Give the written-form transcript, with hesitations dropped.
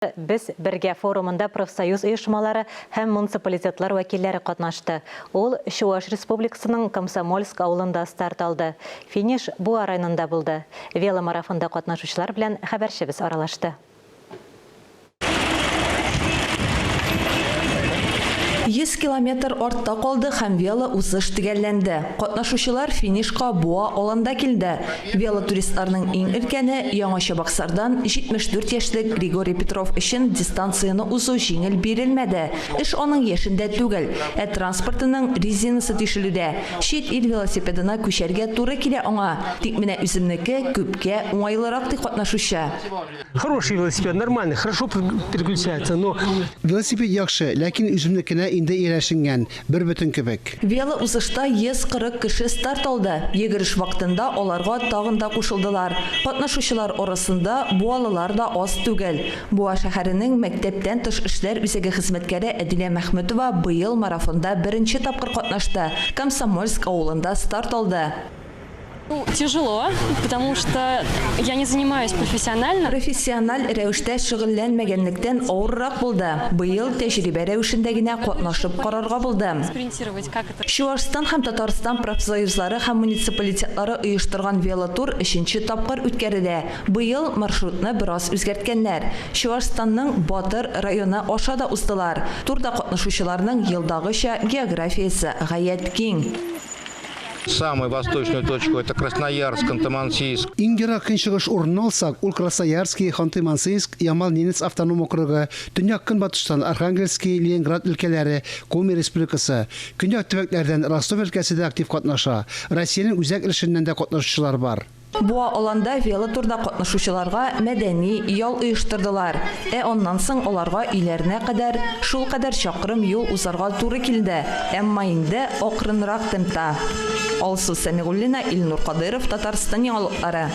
Біз бірге форумында профсоюз ұйышмалары һәм муниципалитетлар вәкилләре катнашты. Ол Чуваш Республикасының Комсомольск ауылында старт алды. Финиш Буа районында булды. Веломарафонда катнашучылар белән хәбәрчебез аралашты. 100 километр артта калды һәм вело узыш төгәлләнде. Катнашучылар финишка Буа алында килде. Велотуристларның иң өлкәне Яңа Чабаксардан 74 яшьлек Григорий Петров өчен дистанцияны узу җиңел бирелмәде. Эш аның яшендә түгел, транспортының резинасы тишелүдә. Чит ил велосипедына күчәргә туры килә аңа. Тик менә үземнеке күпкә уңайлырак ди катнашучы. Хороший велосипед, нормальный, хорошо переключается, но... Велосипед яхшы, ләкин үземнекенә инде ирешенгән, бер бөтен кебек. Вело узышта 140 кеше старт алды. Йөгереш вакытында аларга тагын да кушылдылар. Катнашучылар арасында буалылар да аз түгел. Буа шәһәренең мәктәптән тыш эшләр үзәге хезмәткәре Әдилә Мәхмүтова быел марафонда беренче тапкыр катнашты. Комсомольск авылында старт алды. Тяжело, потому что я не занимаюсь профессионально. Профессиональ рәвештә шөгыльләнмәгәнлектән авыррак булды. Быел тәҗрибә рәвешендә генә катнашып карарга булды. Чувашстан һәм Татарстан профсоюзлары һәм муниципалитетлары оештырган велотур 3нче тапкыр үткәрелә. Быел маршрутны бераз үзгәрткәннәр. Чувашстанның Батыр районы аша да уздылар. Турда катнашучыларның елдагыча географиясе гаять киң. Самую восточную точку это Красноярск, Ханты-Мансийск. Иң ерак чыгыш урынын алсак, ул Красноярский, Ханты-Мансийск, Ямал-Ненец автоном округы, Төньяк Көнбатыштан Архангельский, Ленинград өлкәләре, Коми Республикасы, Көньяк төбәкләрдән Ростов өлкәсе дә актив катнаша. Россиянең үзәк өлешеннән дә катнашучылар бар. Буа аланда велотурда катнашучыларга мәдәни ял оештырдылар. Оннан соң аларга өйләренә кадәр шул кадәр чакрым юл узарга туры килде. Әмма инде акрынрак темпта. Алсу Сәмигуллина, Илнур Кадыров, Татарстан яңалыклары.